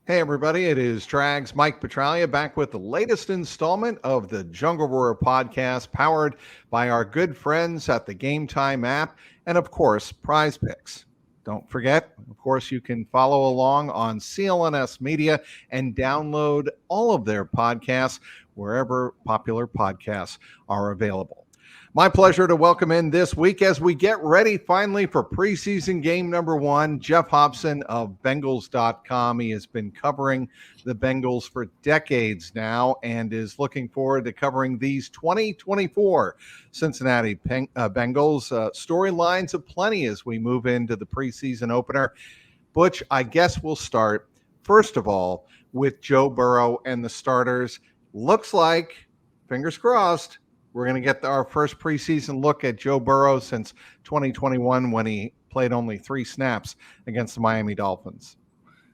Hey, everybody, it is Trags Mike Petralia back with the latest installment of the Jungle Roar podcast, powered by our good friends at the Game Time app and, of course, Prize Picks. Don't forget, of course, you can follow along on CLNS Media and download all of their podcasts wherever popular podcasts are available. My pleasure to welcome in this week as we get ready finally for preseason game number one, Geoff Hobson of Bengals.com. He has been covering the Bengals for decades now and is looking forward to covering these 2024 Cincinnati Bengals. Storylines aplenty as we move into the preseason opener. Butch, I guess we'll start, first of all, with Joe Burrow and the starters. Looks like, fingers crossed, we're going to get our first preseason look at Joe Burrow since 2021 when he played only 3 snaps against the Miami Dolphins.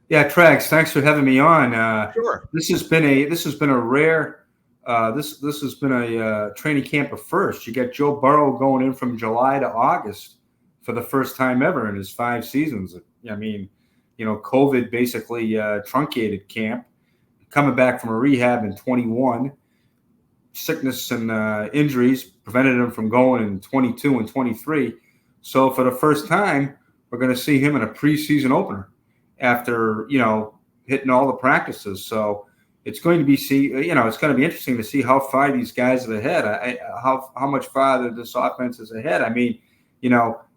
Yeah, Trags, thanks for having me on. Sure. This has been a rare training camp of first. You get Joe Burrow going in from July to August for the first time ever in his 5 seasons. I mean, COVID basically truncated camp. Coming back from a rehab in 21. Sickness and injuries prevented him from going in 22 and 23. So for the first time, we're going to see him in a preseason opener after, hitting all the practices. So it's going to be it's going to be interesting to see how far these guys are ahead. How much farther this offense is ahead. I mean,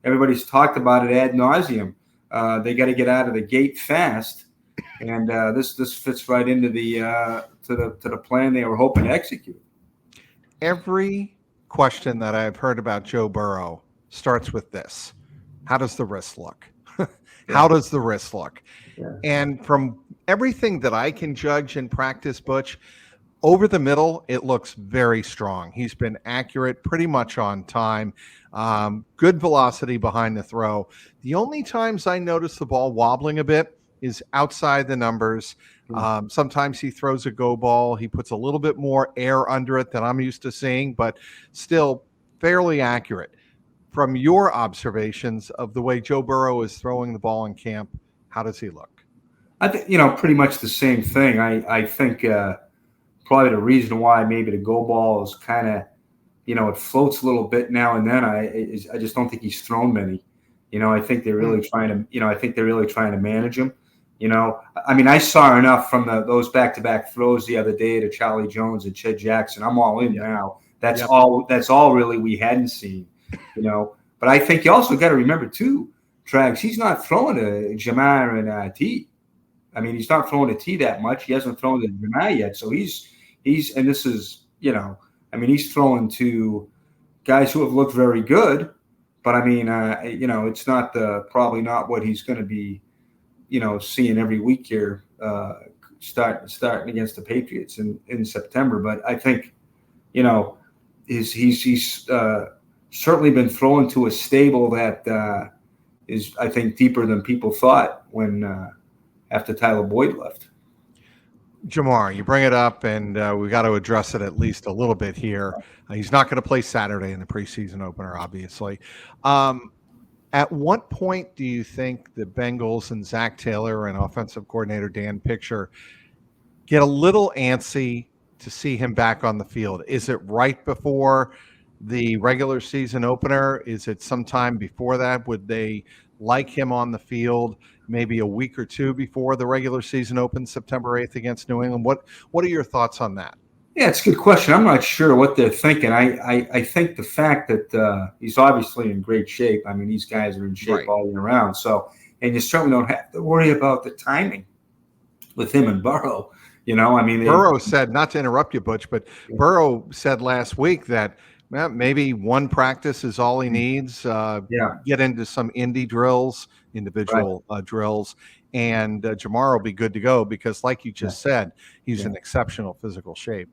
everybody's talked about it ad nauseum. They got to get out of the gate fast, and this fits right into the to the plan they were hoping to execute. Every question that I've heard about Joe Burrow starts with this: how does the wrist look? How does the wrist look? Yeah. And from everything that I can judge in practice, Butch, over the middle, it looks very strong. He's been accurate, pretty much on time, good velocity behind the throw. The only times I notice the ball wobbling a bit is outside the numbers. Sometimes he throws a go ball. He puts a little bit more air under it than I'm used to seeing, but still fairly accurate. From your observations of the way Joe Burrow is throwing the ball in camp, how does he look? I think, pretty much the same thing. I think probably the reason why maybe the go ball is kind of, it floats a little bit now and then. I just don't think he's thrown many. I think they're really trying to, manage him. I mean, I saw enough from those back-to-back throws the other day to Charlie Jones and Chet Jackson. I'm all in now. That's all really we hadn't seen, But I think you also got to remember too, Trags, he's not throwing to Jamar and T. I mean, he's not throwing to T that much. He hasn't thrown to Jamar yet. So he's and this is, he's throwing to guys who have looked very good. But I mean, it's not probably not what he's going to be, seeing every week here, starting against the Patriots in September. But I think, he's certainly been thrown to a stable that is, I think, deeper than people thought when after Tyler Boyd left. Jamar, you bring it up, and we got to address it at least a little bit here. He's not going to play Saturday in the preseason opener, obviously. At what point do you think the Bengals and Zach Taylor and offensive coordinator Dan Pitcher get a little antsy to see him back on the field? Is it right before the regular season opener? Is it sometime before that? Would they like him on the field maybe a week or two before the regular season opens September 8th against New England? What are your thoughts on that? Yeah, it's a good question. I'm not sure what they're thinking. I think the fact that he's obviously in great shape. I mean, these guys are in shape all year round. So, and you certainly don't have to worry about the timing with him and Burrow. Burrow said, not to interrupt you, Butch, but Burrow said last week that maybe one practice is all he needs. Get into some individual drills, and Jamar will be good to go because, like you just said, he's in exceptional physical shape.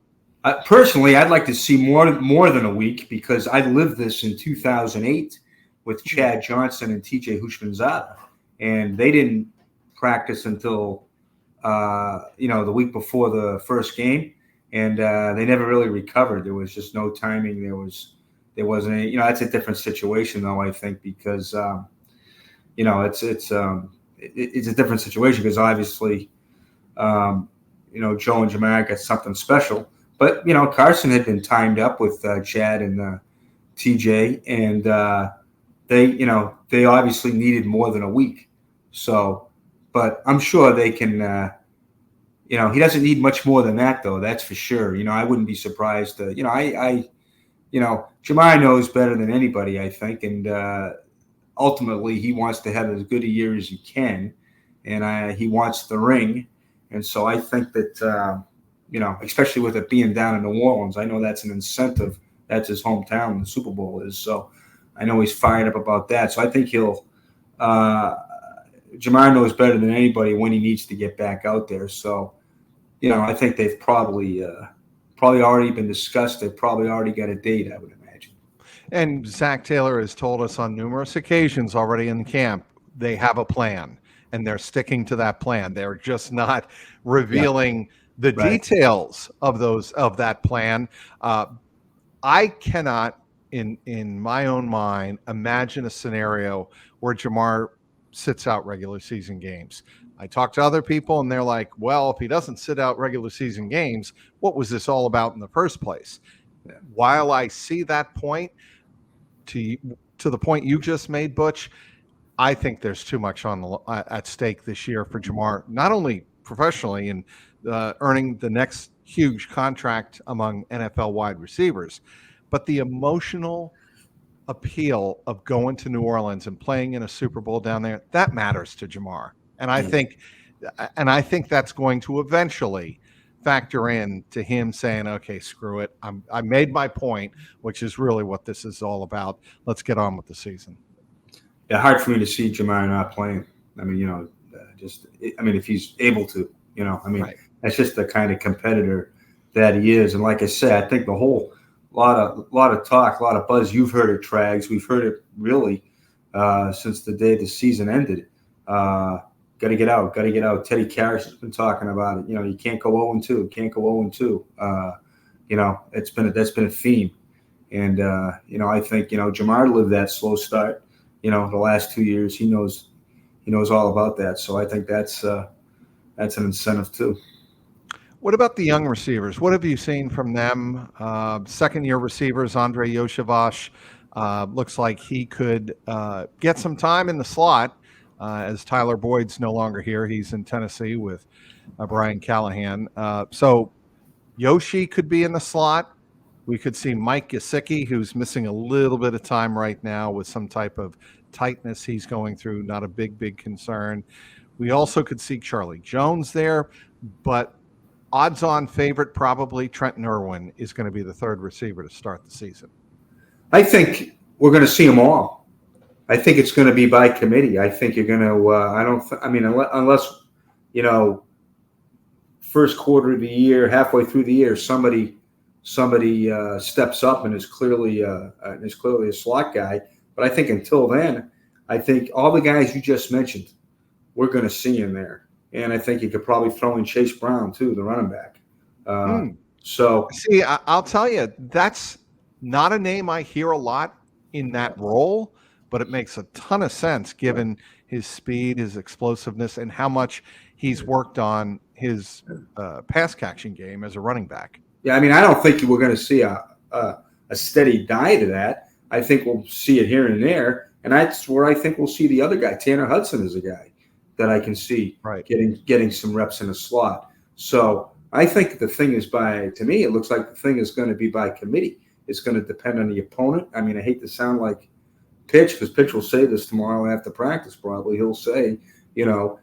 Personally, I'd like to see more than a week because I lived this in 2008 with Chad Johnson and TJ Houshmandzadeh, and they didn't practice until the week before the first game. And they never really recovered. There was just no timing. There wasn't any, that's a different situation though, I think, because it's a different situation because obviously, Joe and Jamar got something special. But, Carson had been timed up with Chad and TJ, and they obviously needed more than a week. So, but I'm sure they can, he doesn't need much more than that, though. That's for sure. I wouldn't be surprised. Jamar knows better than anybody, I think. And ultimately, he wants to have as good a year as he can. And he wants the ring. And so I think that, especially with it being down in New Orleans, I know that's an incentive. That's his hometown, the Super Bowl is. So I know he's fired up about that. So I think Jamar knows better than anybody when he needs to get back out there. So, I think they've probably already been discussed. They've probably already got a date, I would imagine. And Zach Taylor has told us on numerous occasions already in camp, they have a plan and they're sticking to that plan. They're just not revealing the details of that plan. I cannot, in my own mind, imagine a scenario where Jamar sits out regular season games. I talk to other people and they're like, well, if he doesn't sit out regular season games, what was this all about in the first place? While I see that point, to the point you just made, Butch, I think there's too much at stake this year for Jamar, not only professionally and earning the next huge contract among NFL wide receivers, but the emotional appeal of going to New Orleans and playing in a Super Bowl down there, that matters to Jamar. And I think that's going to eventually factor in to him saying, okay, screw it. I made my point, which is really what this is all about. Let's get on with the season. Yeah, hard for me to see Jamar not playing. I mean, if he's able to, right. That's just the kind of competitor that he is. And like I said, I think the whole lot of talk, a lot of buzz. You've heard it, Trags. We've heard it really since the day the season ended. Got to get out. Teddy Karras has been talking about it. You can't go 0-2. Can't go 0-2. That's been a theme. And I think Jamar lived that slow start. The last 2 years, he knows all about that. So I think that's an incentive too. What about the young receivers? What have you seen from them? Second-year receivers, Andre Yoshavash, looks like he could get some time in the slot as Tyler Boyd's no longer here. He's in Tennessee with Brian Callahan. So Yoshi could be in the slot. We could see Mike Gesicki, who's missing a little bit of time right now with some type of tightness he's going through. Not a big concern. We also could see Charlie Jones there, but odds-on favorite, probably Trent Irwin is going to be the third receiver to start the season. I think we're going to see them all. I think it's going to be by committee. I think you're going to. Unless first quarter of the year, halfway through the year, somebody steps up and is clearly a slot guy. But I think until then, I think all the guys you just mentioned, we're going to see in there. And I think you could probably throw in Chase Brown, too, the running back. So, see, I'll tell you, that's not a name I hear a lot in that role, but it makes a ton of sense given his speed, his explosiveness, and how much he's worked on his pass catching game as a running back. Yeah, I don't think we're going to see a steady diet of that. I think we'll see it here and there. And that's where I think we'll see the other guy. Tanner Hudson is a guy that I can see getting some reps in a slot. So I think the thing is to me, it looks like the thing is going to be by committee. It's going to depend on the opponent. I hate to sound like Pitch, because Pitch will say this tomorrow after practice probably. He'll say, and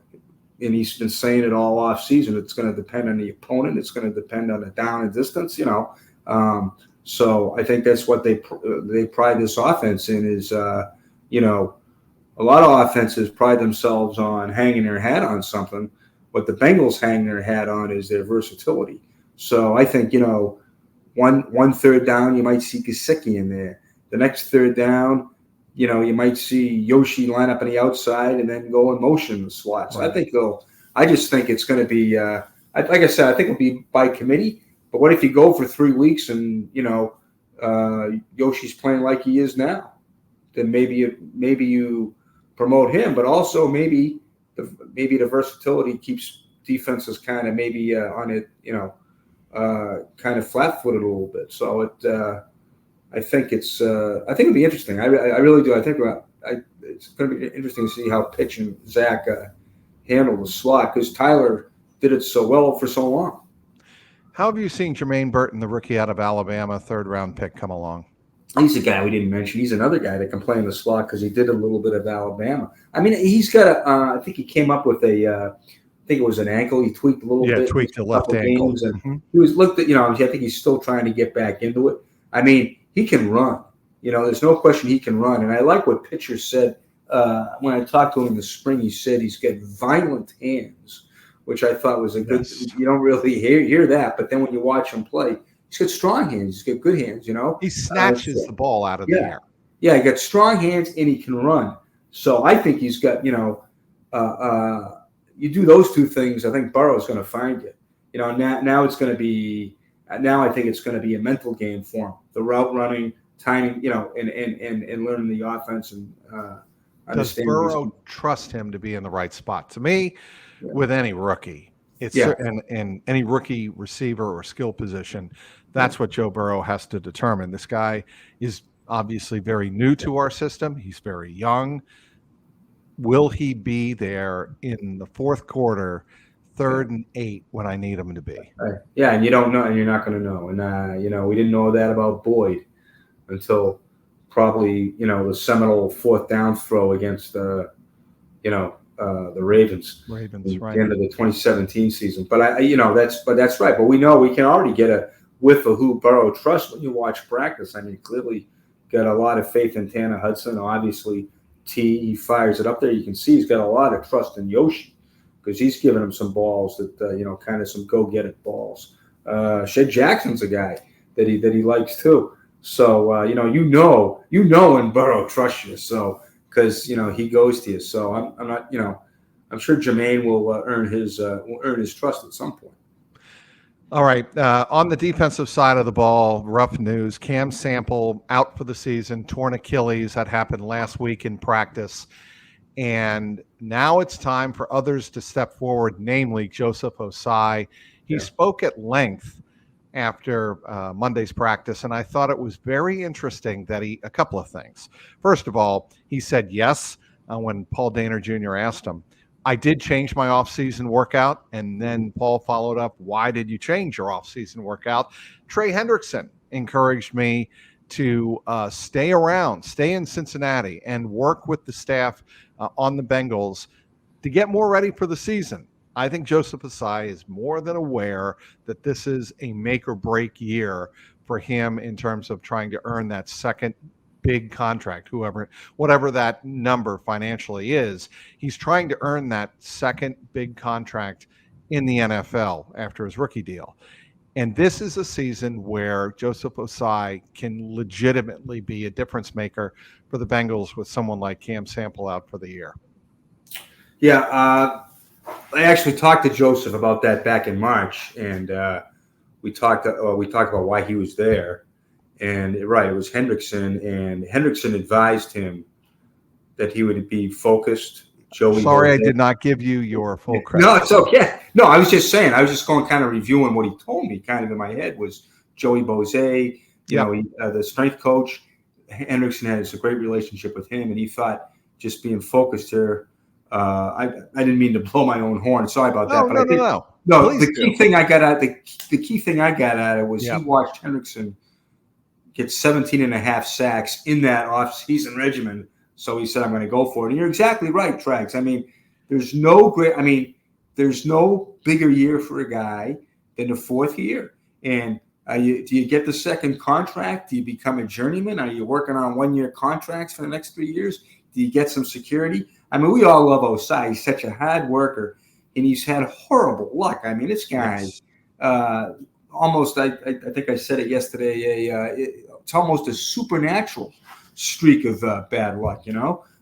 he's been saying it all off season, it's going to depend on the opponent. It's going to depend on the down and distance, So I think that's what they pride this offense in is, a lot of offenses pride themselves on hanging their hat on something. What the Bengals hang their hat on is their versatility. So I think, one third down, you might see Gesicki in there. The next third down, you might see Yoshi line up on the outside and then go in motion in the slot. So right. I just think it's going to be, like I said, I think it'll be by committee. But what if you go for 3 weeks and, Yoshi's playing like he is now? Then maybe you promote him, but also maybe the versatility keeps defense is kind of maybe on it, kind of flat-footed a little bit. So I think it'll be interesting. I really do. I think it's going to be interesting to see how Pitch and Zach handle the slot, because Tyler did it so well for so long. How have you seen Jermaine Burton, the rookie out of Alabama, third-round pick, come along? He's a guy we didn't mention. He's another guy that can play in the slot because he did a little bit of Alabama. I mean, he's got I think he came up with I think it was an ankle. He tweaked a little bit. Yeah, tweaked the left ankle. And he was looked at, I think he's still trying to get back into it. I mean, he can run. There's no question he can run. And I like what Pitcher said when I talked to him in the spring. He said he's got violent hands, which I thought was a good. Yes. You don't really hear that, but then when you watch him play, he's got strong hands. He's got good hands. He snatches the ball out of the air. Yeah, he got strong hands and he can run. So I think he's got. You do those two things, I think Burrow's going to find you. Now it's going to be. Now I think it's going to be a mental game for him. The route running, timing, and learning the offense and. Does Burrow trust him to be in the right spot? To me, with any rookie, and any rookie receiver or skill position, that's what Joe Burrow has to determine. This guy is obviously very new to our system. He's very young. Will he be there in the fourth quarter, 3rd and 8, when I need him to be? Yeah, and you don't know, and you're not going to know. And, we didn't know that about Boyd until probably, the seminal 4th down throw against, the Ravens. Right. At the end of the 2017 season. But, that's right. But we know we can already get a whiff of who Burrow trusts when you watch practice. I mean, clearly got a lot of faith in Tanner Hudson. Obviously, he fires it up there. You can see he's got a lot of trust in Yoshi because he's given him some balls that, kind of some go-get-it balls. Shed Jackson's a guy that he likes too. So, when Burrow trusts you. So, because, he goes to you. So I'm not, I'm sure Jermaine will earn his trust at some point. All right. On the defensive side of the ball, rough news. Cam Sample out for the season, torn Achilles. That happened last week in practice. And now it's time for others to step forward, namely Joseph Ossai. He spoke at length after Monday's practice, and I thought it was very interesting that a couple of things. First of all, he said yes when Paul Dehner Jr. asked him. I did change my off-season workout, and then Paul followed up, why did you change your off-season workout? Trey Hendrickson encouraged me to stay in Cincinnati, and work with the staff on the Bengals to get more ready for the season. I think Joseph Ossai is more than aware that this is a make-or-break year for him in terms of trying to earn that second big contract, whatever that number financially is. He's trying to earn that second big contract in the NFL after his rookie deal. And this is a season where Joseph Ossai can legitimately be a difference maker for the Bengals with someone like Cam Sample out for the year. Yeah, I actually talked to Joseph about that back in March, and we talked about why he was there. And it was Hendrickson, and Hendrickson advised him that he would be focused. Sorry, I did not give you your full credit. No, it's okay. No, I was just saying. I was just going kind of reviewing what he told me. Kind of in my head was Joey Bose, the strength coach. Hendrickson has a great relationship with him, and he thought just being focused here. I didn't mean to blow my own horn. Sorry about that. No. The key thing I got out of it was he watched Hendrickson get 17 and a half sacks in that off-season regimen. So he said, I'm going to go for it. And you're exactly right, Trags. I mean, there's no bigger year for a guy than the fourth year. And do you get the second contract? Do you become a journeyman? Are you working on 1-year contracts for the next 3 years? Do you get some security? I mean, we all love Ossai. He's such a hard worker, and he's had horrible luck. I mean, this guy almost, I think I said it yesterday, it's almost a supernatural streak of bad luck,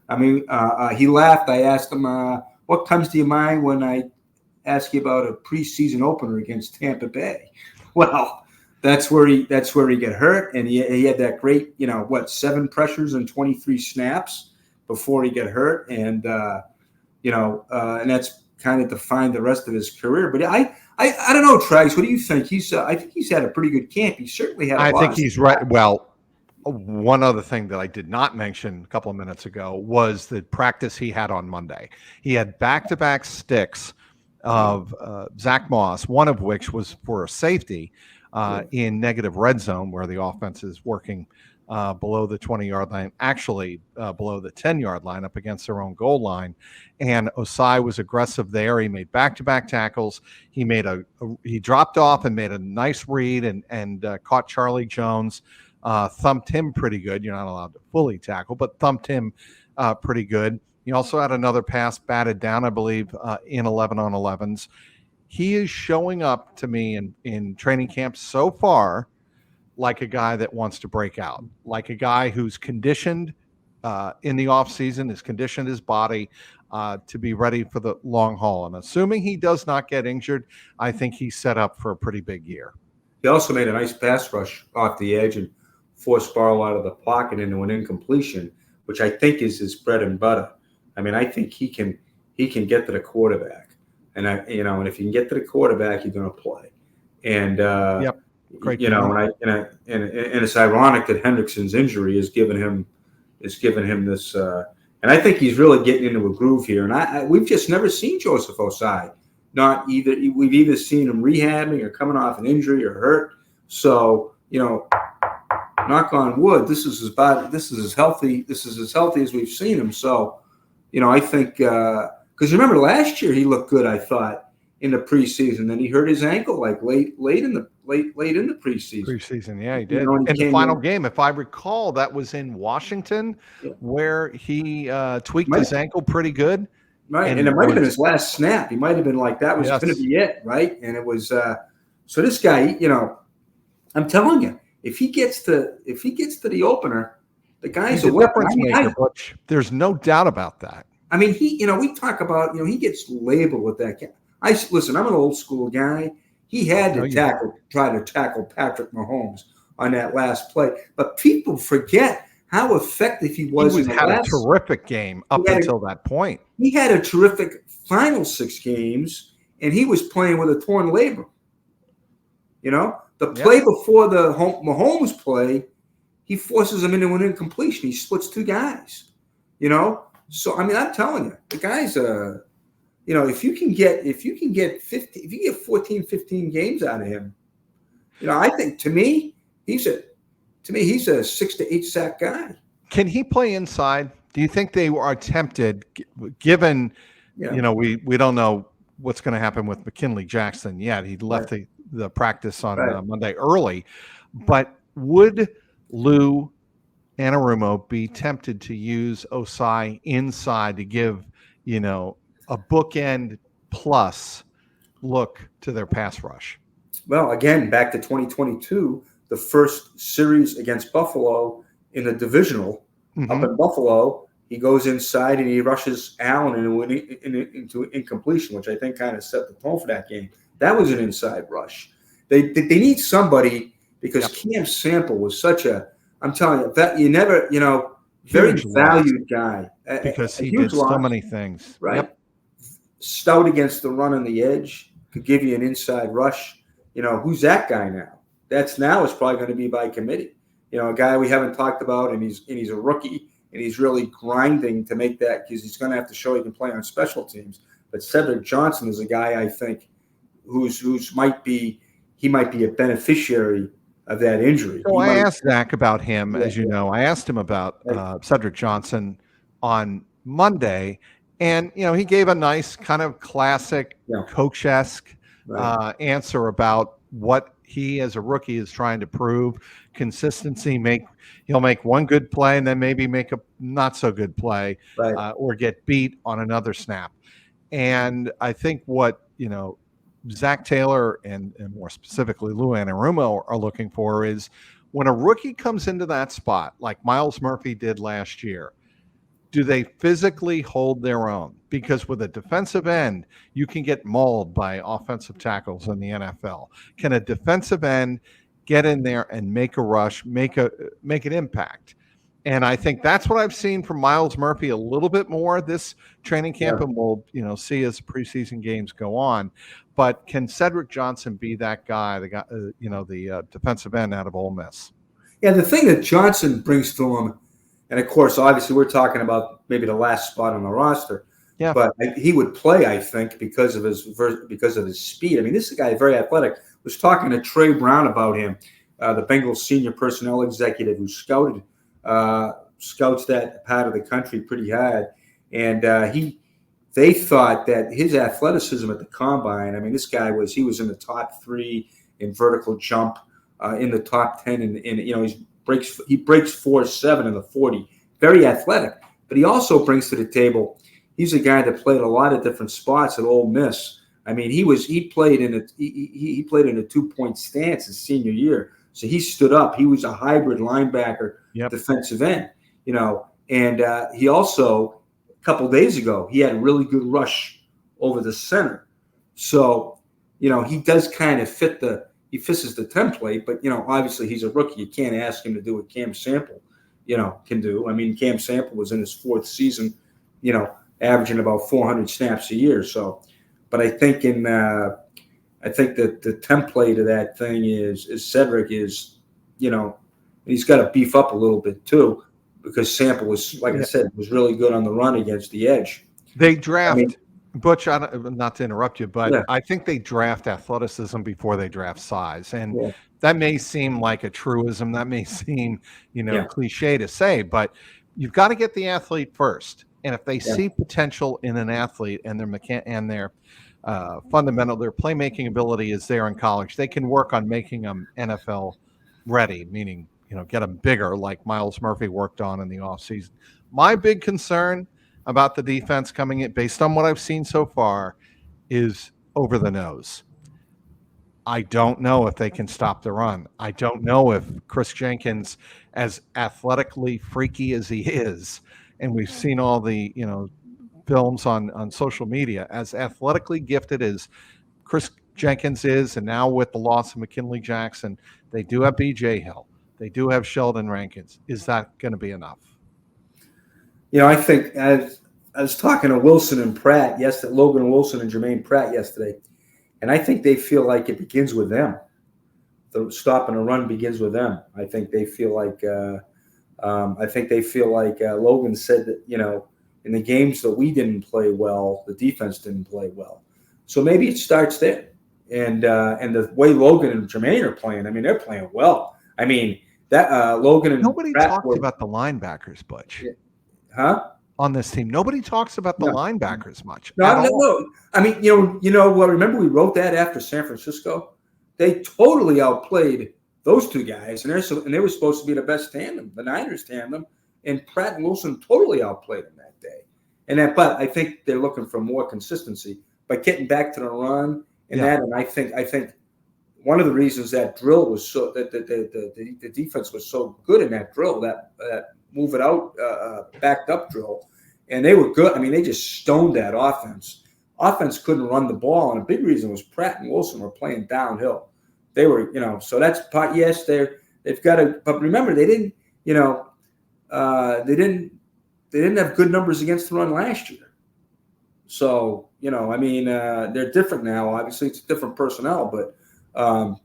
I mean, he laughed. I asked him, what comes to your mind when I ask you about a preseason opener against Tampa Bay? Well, that's where he got hurt, and he had that great, 7 pressures and 23 snaps before he got hurt, and and kind of define the rest of his career. But I don't know, Trags. What do you think? I think he's had a pretty good camp. He certainly had. I think he's right. Well, one other thing that I did not mention a couple of minutes ago was the practice he had on Monday. He had back-to-back sticks of Zach Moss, one of which was for a safety in negative red zone, where the offense is working below the 20-yard line, actually below the 10-yard line, up against their own goal line. And Ossai was aggressive there. He made back-to-back tackles. He made he dropped off and made a nice read and caught Charlie Jones. Thumped him pretty good. You're not allowed to fully tackle, but thumped him pretty good. He also had another pass batted down, I believe, in 11-on-11s. He is showing up to me in training camp so far like a guy that wants to break out, like a guy who's conditioned in the offseason, has conditioned his body to be ready for the long haul. And assuming he does not get injured, I think he's set up for a pretty big year. He also made a nice pass rush off the edge and forced Burrow out of the pocket into an incompletion, which I think is his bread and butter. I mean, I think he can get to the quarterback, and and if you can get to the quarterback, you're going to play. And yep, great. And it's ironic that Hendrickson's injury has given him this. And I think he's really getting into a groove here. And we've just never seen Joseph Ossai. We've either seen him rehabbing or coming off an injury or hurt. So knock on wood, this is as healthy as we've seen him. So, I think because remember last year he looked good, I thought, in the preseason. Then he hurt his ankle like late in the preseason. Preseason, yeah, he did. In the final game, if I recall, that was in Washington, where he tweaked his ankle pretty good. Right, and it might have been his last snap. He might have been like, that was going to be it, right? And it was so this guy, I'm telling you, if he gets to the opener, the guy's a difference maker, Butch. There's no doubt about that. I mean, we talk about, he gets labeled with that guy. Listen, I'm an old school guy. He had to try to tackle Patrick Mahomes on that last play, but people forget how effective he was. He had a terrific game up until that point. He had a terrific final 6 games, and he was playing with a torn labrum. The play before the Mahomes play, he forces him into an incompletion. He splits 2 guys. So I mean, I'm telling you, the guy's if you can get 14, 15 games out of him, I think to me he's a 6 to 8 sack guy. Can he play inside? Do you think they are tempted, given we don't know what's going to happen with McKinley Jackson yet? He left the practice on Monday early, but would Lou Anarumo be tempted to use Ossai inside to give a bookend plus look to their pass rush? Well, again, back to 2022, the first series against Buffalo in the divisional up in Buffalo, he goes inside and he rushes Allen into incompletion, which I think kind of set the tone for that game. That was an inside rush. They need somebody, because Cam Sample was such I'm telling you, that you never, very valued guy. Because he did so many things. Right. Yep. Stout against the run on the edge, could give you an inside rush. Who's that guy now? It's probably going to be by committee. A guy we haven't talked about, and he's a rookie, and he's really grinding to make that, because he's going to have to show he can play on special teams. But Cedric Johnson is a guy I think who's might be a beneficiary of that injury. So I asked Zach about him, as you know. I asked him about Cedric Johnson on Monday, and he gave a nice kind of classic coach-esque answer about what he as a rookie is trying to prove. Consistency, he'll make one good play and then maybe make a not so good play, or get beat on another snap. And I think what Zach Taylor and more specifically Lou Anarumo are looking for is, when a rookie comes into that spot like Myles Murphy did last year, do they physically hold their own? Because with a defensive end, you can get mauled by offensive tackles in the NFL. Can a defensive end get in there and make a rush, make an impact? And I think that's what I've seen from Miles Murphy a little bit more this training camp, and we'll see as preseason games go on. But can Cedric Johnson be that guy? The guy, the defensive end out of Ole Miss. Yeah, the thing that Johnson brings to him, and of course, obviously, we're talking about maybe the last spot on the roster. Yeah, but he would play, I think, because of his speed. I mean, this is a guy very athletic. I was talking to Trey Brown about him, the Bengals senior personnel executive who scouts that part of the country pretty hard, and they thought that his athleticism at the combine. I mean, this guy was in the top 3 in vertical jump, in the top 10, and he breaks 4.7 in the 40. Very athletic, but he also brings to the table. He's a guy that played a lot of different spots at Ole Miss. I mean, he played in a 2-point stance his senior year. So he stood up. He was a hybrid linebacker, defensive end, and he also, a couple of days ago, he had a really good rush over the center. So, he does kind of fits the template, but, obviously he's a rookie. You can't ask him to do what Cam Sample, can do. I mean, Cam Sample was in his 4th season, averaging about 400 snaps a year. So, but I think that the template of that thing is Cedric is, he's got to beef up a little bit too, because Sample was, like I said, was really good on the run against the edge. They draft Butch. Not to interrupt you, but I think they draft athleticism before they draft size, and that may seem like a truism. That may seem, cliche to say, but you've got to get the athlete first. And if they see potential in an athlete and their fundamental, their playmaking ability is there in college, they can work on making them NFL ready, meaning, get them bigger like Miles Murphy worked on in the offseason. My big concern about the defense coming in, based on what I've seen so far, is over the nose. I don't know if they can stop the run. I don't know if Chris Jenkins, as athletically freaky as he is, and we've seen all the, films on social media, as athletically gifted as Chris Jenkins is, and now with the loss of McKinley Jackson, they do have B.J. Hill. They do have Sheldon Rankins. Is that going to be enough? I think I was talking to Wilson and Pratt yesterday, Logan Wilson and Jermaine Pratt yesterday, and I think they feel like it begins with them. The stop and the run begins with them. I think they feel like Logan said that, in the games that we didn't play well, the defense didn't play well. So maybe it starts there. And the way Logan and Jermaine are playing, I mean, they're playing well. I mean, that Logan and nobody talks about the linebackers, Butch. Huh? On this team, nobody talks about the linebackers much. No. I mean, well, remember we wrote that after San Francisco? They totally outplayed those two guys, and they were supposed to be the best tandem, the Niners tandem, and Pratt and Wilson totally outplayed them that day. But I think they're looking for more consistency by getting back to the run and that. And I think one of the reasons that drill was so that the defense was so good in that drill, that move it out, backed up drill, and they were good. I mean, they just stoned that offense. Offense couldn't run the ball, and a big reason was Pratt and Wilson were playing downhill. They were, so that's part. Yes, they've got to. But remember, they didn't, they didn't have good numbers against the run last year. So, they're different now. Obviously, it's different personnel, but I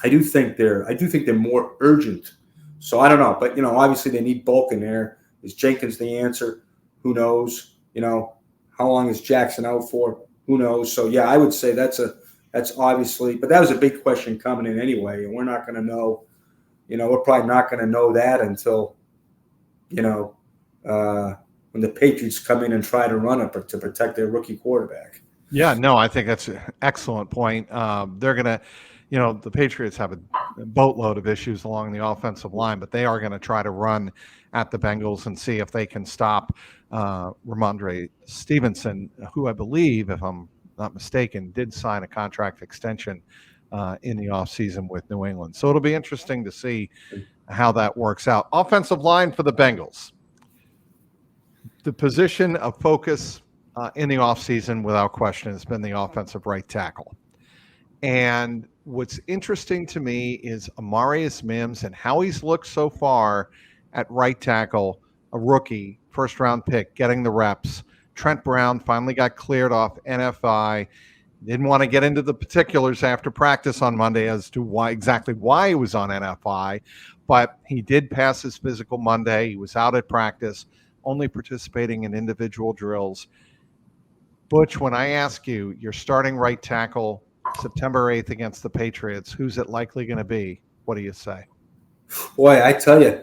do think they're more urgent. So I don't know, but obviously they need bulk in there. Is Jenkins the answer? Who knows? How long is Jackson out for? Who knows? So yeah, I would say that's obviously, but that was a big question coming in anyway, and we're not going to know. We're probably not going to know that until, when the Patriots come in and try to run it to protect their rookie quarterback. Yeah, no, I think that's an excellent point. They're going to, the Patriots have a boatload of issues along the offensive line, but they are going to try to run at the Bengals and see if they can stop Ramondre Stevenson, who I believe, if I'm not mistaken, did sign a contract extension in the offseason with New England. So it'll be interesting to see how that works out. Offensive line for the Bengals. The position of focus in the offseason, without question, has been the offensive right tackle. And what's interesting to me is Amarius Mims and how he's looked so far at right tackle, a rookie, first-round pick, getting the reps. Trent Brown finally got cleared off NFI. Didn't want to get into the particulars after practice on Monday as to why he was on NFI, but he did pass his physical Monday. He was out at practice, only participating in individual drills. Butch, when I ask you, you're starting right tackle September 8th against the Patriots, who's it likely going to be? What do you say? Boy, I tell you,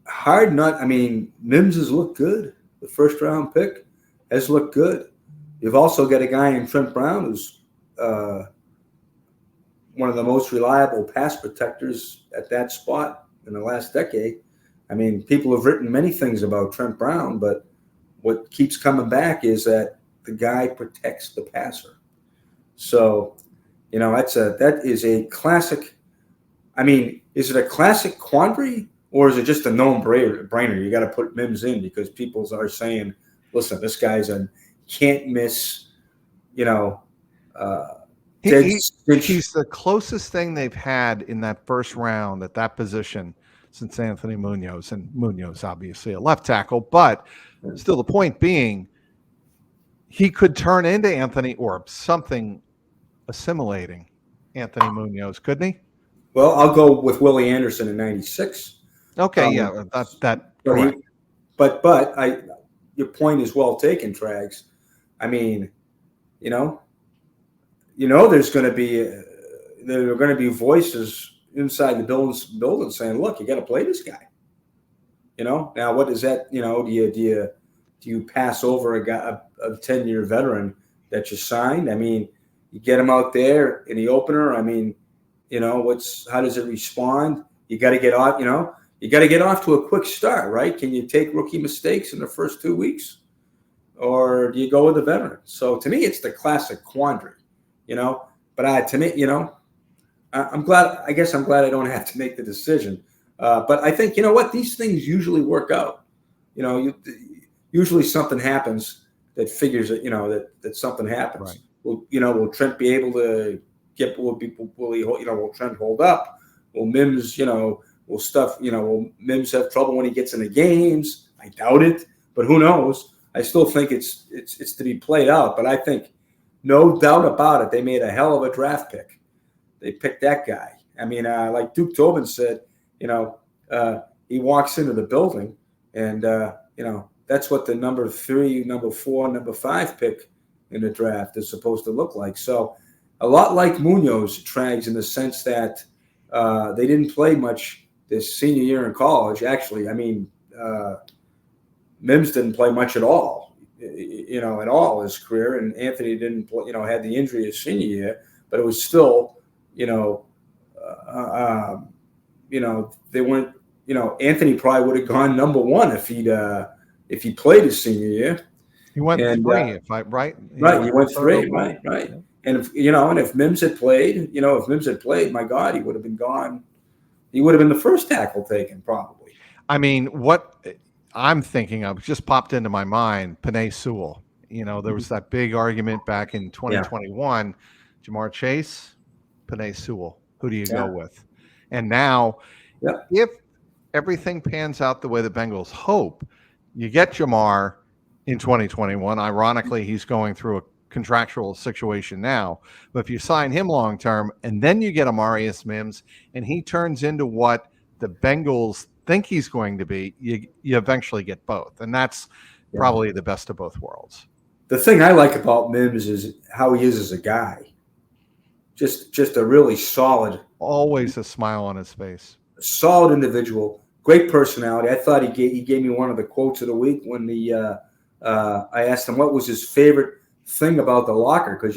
hard nut. I mean, Mims has looked good. The first-round pick has looked good. You've also got a guy in Trent Brown who's one of the most reliable pass protectors at that spot in the last decade. I mean, people have written many things about Trent Brown, but what keeps coming back is that the guy protects the passer. So, that is a classic. I mean, is it a classic quandary or is it just a known brainer? You got to put Mims in because people are saying, listen, this guy's a can't miss, he's the closest thing they've had in that first round at that position since Anthony Munoz, and Munoz obviously a left tackle, but still the point being he could turn into Anthony or something assimilating Anthony Munoz, couldn't he? Well, I'll go with Willie Anderson in '96. Okay, but your point is well taken, Trags. I mean, there's going to be voices inside the building saying, "Look, you got to play this guy." Now what does that? Do you pass over a 10-year veteran that you signed? I mean, you get him out there in the opener. I mean, how does it respond? You got to get off. You got to get off to a quick start, right? Can you take rookie mistakes in the first 2 weeks? Or do you go with the veteran? So to me, it's the classic quandary, But to me, I'm glad. I guess I'm glad I don't have to make the decision. But I think these things usually work out. Usually something happens that figures it. That something happens. Right. Will Trent be able to get? Will Trent hold up? Will Mims? Will Mims have trouble when he gets into games? I doubt it, but who knows? I still think it's to be played out, but I think no doubt about it, they made a hell of a draft pick. They picked that guy. I mean, like Duke Tobin said, he walks into the building and, that's what the number 3, number 4, number 5 pick in the draft is supposed to look like. So a lot like Munoz, Trags, in the sense that they didn't play much this senior year in college. Actually, I mean, Mims didn't play much at all, at all his career. And Anthony didn't play, had the injury his senior year, but it was still, they weren't, Anthony probably would have gone number 1 if he played his senior year. He went 3, right? Right, he went 3, right. Yeah. And if Mims had played, my God, he would have been gone. He would have been the first tackle taken, probably. I mean, what I'm thinking of just popped into my mind, Penei Sewell. There was that big argument back in 2021, yeah. Jamar Chase, Penei Sewell. Who do you go with? And now, if everything pans out the way the Bengals hope, you get Jamar in 2021. Ironically, he's going through a contractual situation now. But if you sign him long-term and then you get Amarius Mims and he turns into what the Bengals think he's going to be, you eventually get both. And that's probably the best of both worlds. The thing I like about Mims is how he is as a guy. Just a really solid. Always a smile on his face. Solid individual. Great personality. I thought he gave me one of the quotes of the week when I asked him what was his favorite thing about the locker. Because,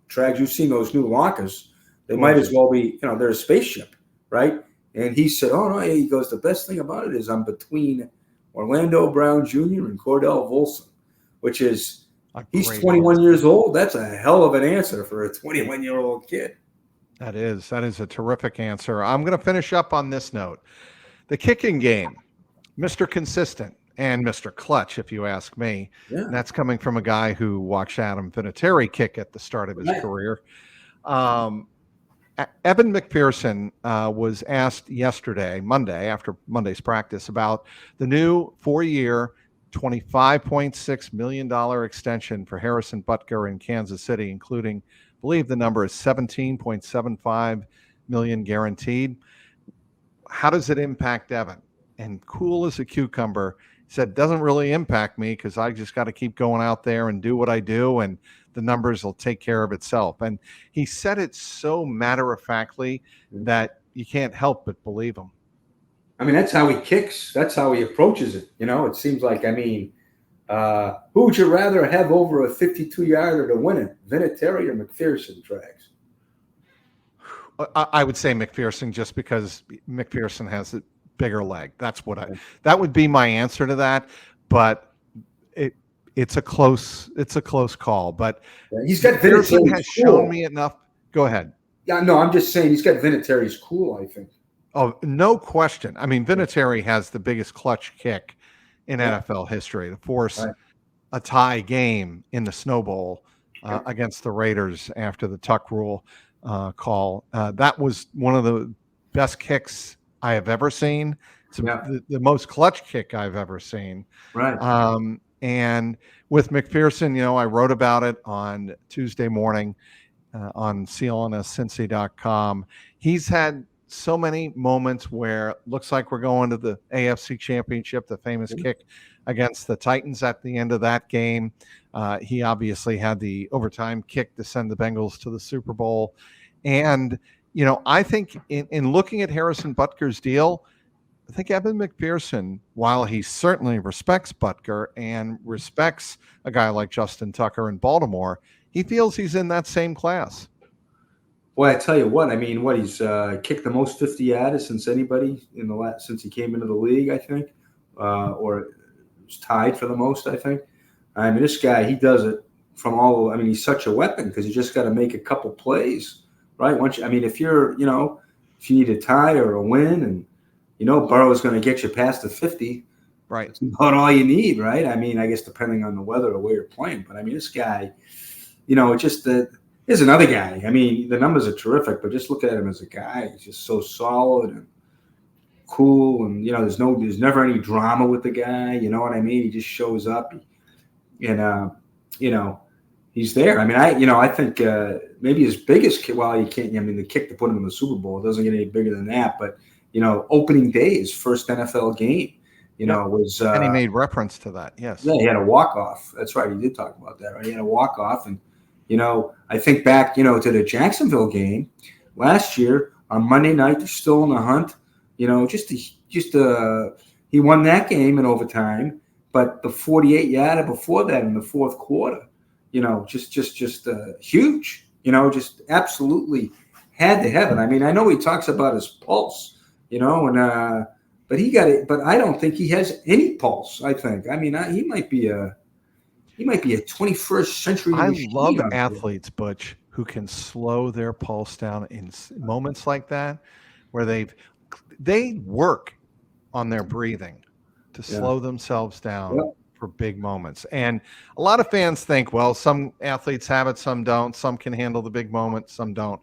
Trags, you've seen those new lockers. They might as well be, they're a spaceship, right? And he said, oh, no, he goes, the best thing about it is I'm between Orlando Brown Jr. and Cordell Volson, which is, he's 21 years old. That's a hell of an answer for a 21-year-old kid. That is a terrific answer. I'm going to finish up on this note. The kicking game, Mr. Consistent and Mr. Clutch, if you ask me. Yeah. And that's coming from a guy who watched Adam Vinatieri kick at the start of his career. Evan McPherson was asked yesterday, Monday, after Monday's practice, about the new 4-year, $25.6 million extension for Harrison Butker in Kansas City, including, I believe the number is $17.75 million guaranteed. How does it impact Evan? And cool as a cucumber, said, doesn't really impact me because I just got to keep going out there and do what I do, and the numbers will take care of itself. And he said it so matter-of-factly that you can't help but believe him. I mean, that's how he kicks. That's how he approaches it. It seems like, who would you rather have over a 52-yarder to win it, Vinatieri or McPherson, Trags? I would say McPherson, just because McPherson has a bigger leg. That would be my answer to that. But it's a close call. But he's got McPherson has shown me enough. Go ahead. Yeah, no, I'm just saying he's got Vinatieri's cool, I think. Oh, no question. I mean, Vinatieri has the biggest clutch kick in NFL history to force a tie game in the Snow Bowl against the Raiders after the Tuck rule call. That was one of the best kicks I have ever seen. It's the most clutch kick I've ever seen. Right. And with McPherson, I wrote about it on Tuesday morning on CINCINNATI.com. He's had so many moments where it looks like we're going to the AFC Championship, the famous kick against the Titans at the end of that game. He obviously had the overtime kick to send the Bengals to the Super Bowl. And, I think in looking at Harrison Butker's deal, I think Evan McPherson, while he certainly respects Butker and respects a guy like Justin Tucker in Baltimore, he feels he's in that same class. Well, I tell you what, he's kicked the most 50-yarders since anybody since he came into the league, I think, or was tied for the most, I think. This guy, he does it from all. He's such a weapon because you just got to make a couple plays, right? If you're, if you need a tie or a win, and Burrow's going to get you past the 50, right? That's about all you need, right? I guess depending on the weather or where you're playing, but this guy, Here's another guy. The numbers are terrific, but just look at him as a guy. He's just so solid and cool, and there's never any drama with the guy. You know what I mean? He just shows up, and he's there. I think maybe his biggest kick. Well, you can't. The kick to put him in the Super Bowl doesn't get any bigger than that. But opening day, his first NFL game, was. And he made reference to that. Yes. Yeah, he had a walk-off. That's right. He did talk about that. Right? He had a walk-off, and. I think back, to the Jacksonville game last year on Monday night. They're still in the hunt. He won that game in overtime, but the 48-yarder before that in the fourth quarter, just huge. Just absolutely had to have it. I know he talks about his pulse, but he got it. But I don't think he has any pulse. I think. He might be a 21st century. I love athletes, Butch, who can slow their pulse down in moments like that, where they work on their breathing to slow themselves down for big moments. And a lot of fans think, well, some athletes have it, some don't. Some can handle the big moments, some don't.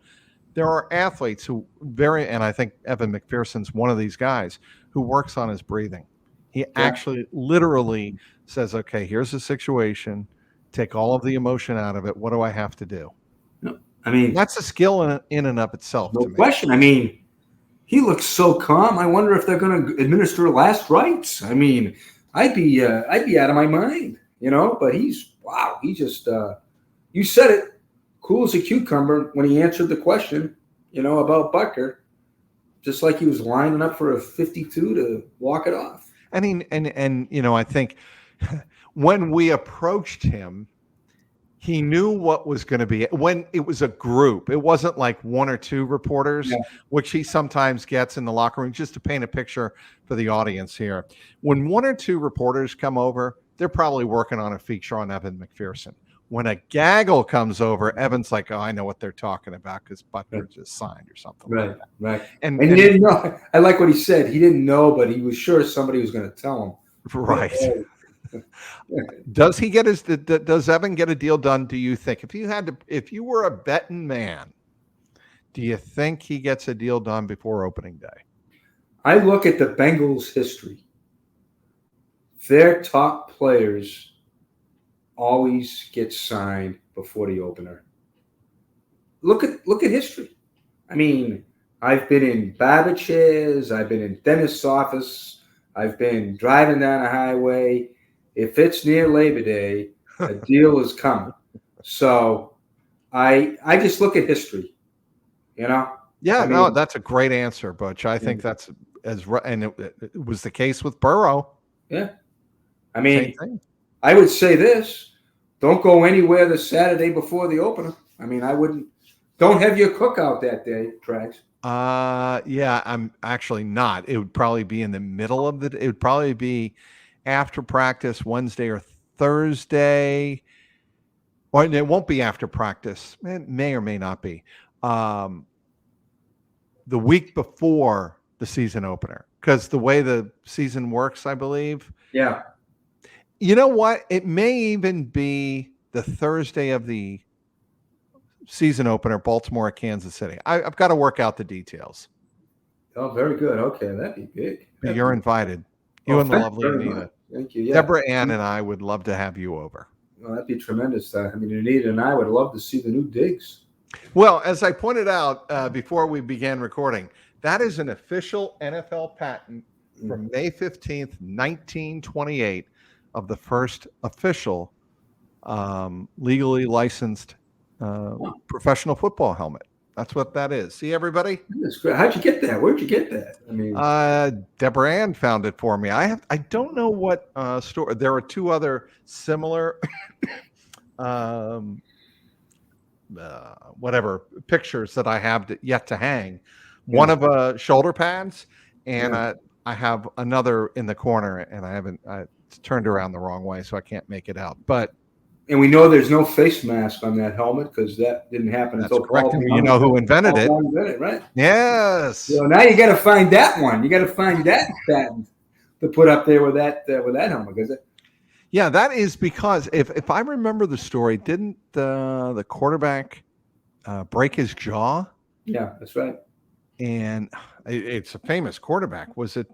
There are athletes who and I think Evan McPherson's one of these guys who works on his breathing. He actually literally says, okay, here's the situation. Take all of the emotion out of it. What do I have to do? That's a skill in and of itself. No question. He looks so calm. I wonder if they're going to administer last rites. I'd be out of my mind, but he just, you said it, cool as a cucumber when he answered the question, about Butker, just like he was lining up for a 52 to walk it off. I think when we approached him, he knew what was going to be. When it was a group, it wasn't like one or two reporters, which he sometimes gets in the locker room, just to paint a picture for the audience here. When one or two reporters come over, they're probably working on a feature on Evan McPherson. When a gaggle comes over, Evan's like, oh, I know what they're talking about because Butker just signed or something like that. Right. And he didn't know. I like what he said. He didn't know, but he was sure somebody was going to tell him. Right. Does Evan get a deal done, do you think? If you were a betting man, Do you think he gets a deal done before opening day? I look at the Bengals' history. Their top players always get signed before the opener. Look at history. I mean, I've been in barber chairs. I've been in dentist's office. I've been driving down a highway. If it's near Labor Day, a deal is coming. So I just look at history, you know? Yeah, I mean, no, that's a great answer, Butch. I think that's and it was the case with Burrow. Yeah. I Same mean, thing. I would say this. Don't go anywhere the Saturday before the opener. I mean, I wouldn't. Don't have your cookout that day, Trags. Yeah, I'm actually not. It would probably be in the middle of it would probably be after practice Wednesday or Thursday. Or it won't be after practice. It may or may not be. The week before the season opener, because the way the season works, I believe. Yeah. You know what? It may even be the Thursday of the season opener, Baltimore at Kansas City. I've got to work out the details. Oh, very good. Okay, that'd be big. But you're invited. You and the lovely Anita. Thank you. Yeah. Deborah Ann and I would love to have you over. Well, that'd be tremendous. I mean, Anita and I would love to see the new digs. Well, as I pointed out before we began recording, that is an official NFL patent from May 15th, 1928, of the first official legally licensed professional football helmet. That's what that is. See, everybody? That's great. How'd you get that? Where'd you get that? I mean, Deborah Ann found it for me. I don't know what store. There are two other similar whatever pictures that I have yet to hang. One of shoulder pads, and I have another in the corner, and I haven't. It's turned around the wrong way, so I can't make it out. But and we know there's no face mask on that helmet because that didn't happen until correct. You know who invented it, right? Yes. So now you got to find that one. You got to find that patent to put up there with that helmet, because yeah, that is because if I remember the story, didn't the quarterback break his jaw? Yeah, that's right. And it's a famous quarterback. Was it?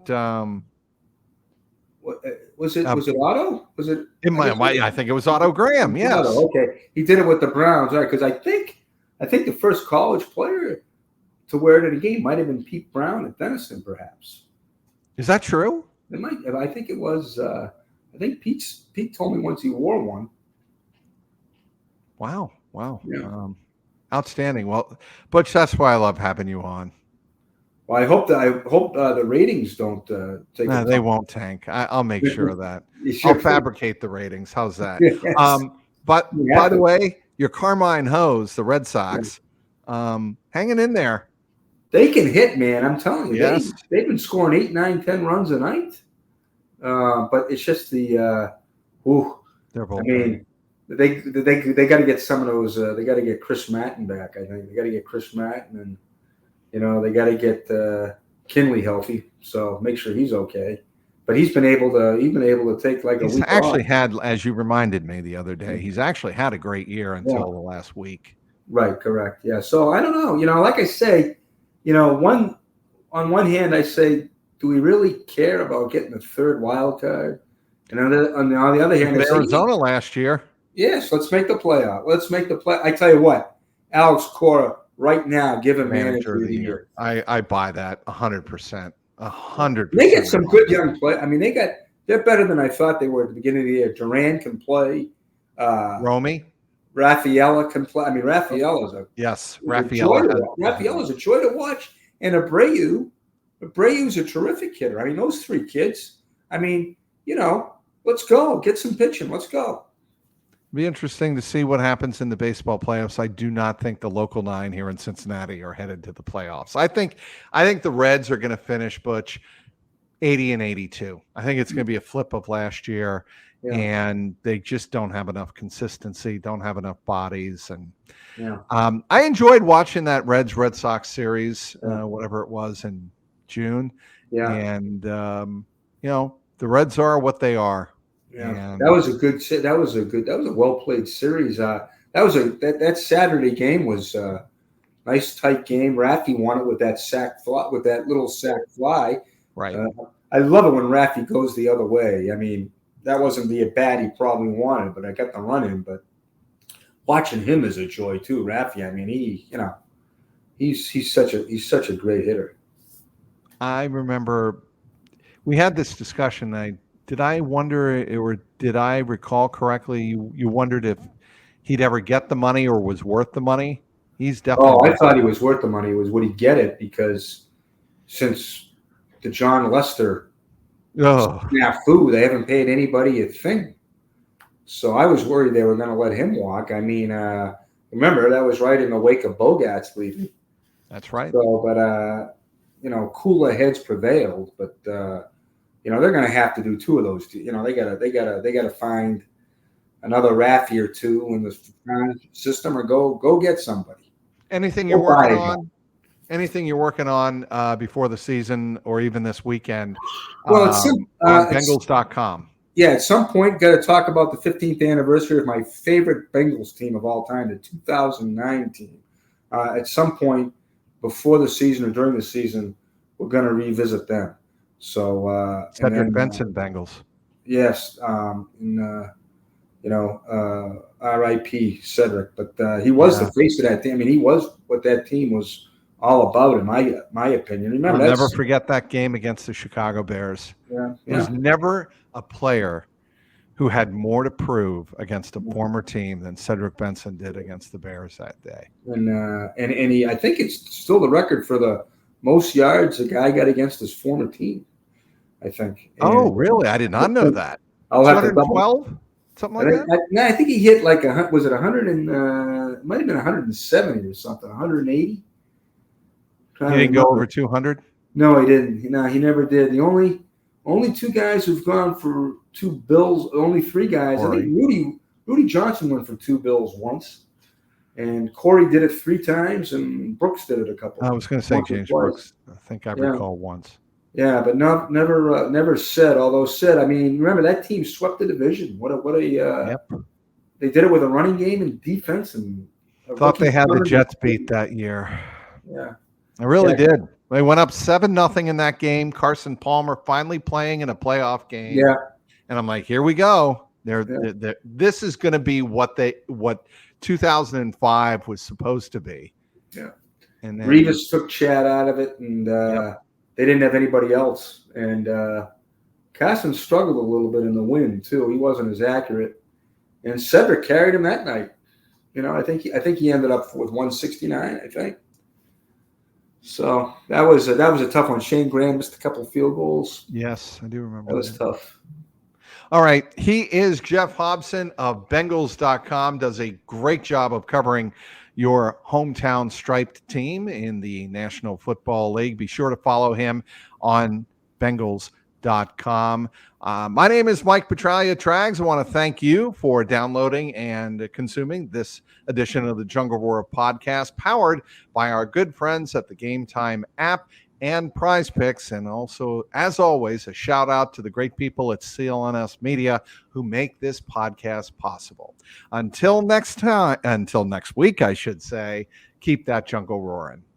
Was it Otto? Was it? I think it was Otto Graham. Yes. Otto, okay, he did it with the Browns, right? Because I think the first college player to wear it at a game might have been Pete Brown at Denison, perhaps. Is that true? It might. I think it was. I think Pete told me once he wore one. Wow. Yeah. Outstanding. Well, Butch, that's why I love having you on. Well, I hope the ratings don't take. No, they won't tank. I'll make sure of that. Sure? I'll fabricate the ratings. How's that? Yes. But by the way, your Carmine Hose, the Red Sox, hanging in there. They can hit, man. I'm telling you. Yes. They've been scoring 8, 9, 10 runs a night. But it's just the They're both. I mean, they got to get some of those. They got to get Chris Matton back. I think they got to get Chris Matton, and they got to get Kinley healthy. So make sure he's okay. But he's been able to take like a week. He's actually had, as you reminded me the other day, he's actually had a great year until the last week. Right. Correct. Yeah. So I don't know. Like I say, on one hand, I say, do we really care about getting the third wild card? And on the other hand, Arizona last year. Yes, let's make the playoff. Let's make the play. I tell you what, Alex Cora, right now, give him manager of the year. I buy that 100%. 100%. They get some good young play. I mean, they're better than I thought they were at the beginning of the year. Duran can play. Romy. Raffaella can play. I mean, Raffaella's Raffaella's a joy to watch. And Abreu's a terrific hitter. I mean, those three kids. I mean, let's go. Get some pitching. Let's go. Be interesting to see what happens in the baseball playoffs. I do not think the local 9 here in Cincinnati are headed to the playoffs. I think the Reds are going to finish, Butch, 80 and 82. I think it's going to be a flip of last year, and they just don't have enough consistency, don't have enough bodies. And I enjoyed watching that Red Sox series, whatever it was in June. Yeah. And, the Reds are what they are. Yeah, that was a well played series. That Saturday game was nice tight game. Raffy won it with that sack fly, with that little sack fly. Right. I love it when Raffy goes the other way. I mean, that wasn't the at bat he probably wanted, but I got the run in. But watching him is a joy too, Raffy. I mean, he's such a great hitter. I remember we had this discussion. Did I wonder, or did I recall correctly? You wondered if he'd ever get the money or was worth the money. He's definitely. Oh, I thought he was worth the money. Would he get it? Because since the John Lester snafu, they haven't paid anybody a thing. So I was worried they were going to let him walk. I mean, remember that was right in the wake of Bogarts leaving. That's right. So, but cooler heads prevailed. But they're going to have to do two of those. They gotta find another Raffy or two in the system, or go get somebody. Anything you're working on? Anything you're working on before the season or even this weekend? Well, on Bengals.com. Yeah, at some point, got to talk about the 15th anniversary of my favorite Bengals team of all time, the 2009 team. At some point before the season or during the season, we're going to revisit them. So Cedric Benson Bengals. Yes, R.I.P. Cedric, but he was the face of that team. I mean, he was what that team was all about, in my opinion. Remember, I'll never forget that game against the Chicago Bears. Yeah, There's never a player who had more to prove against a former team than Cedric Benson did against the Bears that day. And he, I think it's still the record for the most yards a guy got against his former team, I think. Oh, really? I did not know that. I'll have to 212? Something like that? I think he hit like was it 100 and it might have been 170 or something, 180. He didn't go over 200? No, he didn't. No, he never did. The only two guys who've gone for two bills, only three guys. I think Rudy Johnson went for two bills once, and Corey did it 3 times, and Brooks did it a couple. I was going to say James Brooks. I think I recall once. Yeah, but never said. Although said, I mean, remember that team swept the division. They did it with a running game and defense, and thought they had the Jets beat that year. Yeah, I really did. They went up 7-0 in that game. Carson Palmer finally playing in a playoff game. Yeah, and I'm like, here we go. This is going to be what 2005 was supposed to be. Yeah, and then Revis took Chad out of it, and they didn't have anybody else. And Carson struggled a little bit in the win too. He wasn't as accurate, and Cedric carried him that night. I think he ended up with 169. I think. So that was a tough one. Shane Graham missed a couple of field goals. Yes, I do remember. That was tough. All right. He is Geoff Hobson of Bengals.com, does a great job of covering your hometown striped team in the National Football League. Be sure to follow him on Bengals.com. My name is Mike Petraglia Trags. I want to thank you for downloading and consuming this edition of the Jungle Roar podcast, powered by our good friends at the Game Time app and Prize Picks. And also, as always, a shout out to the great people at CLNS Media who make this podcast possible. Until next week, I should say, keep that jungle roaring.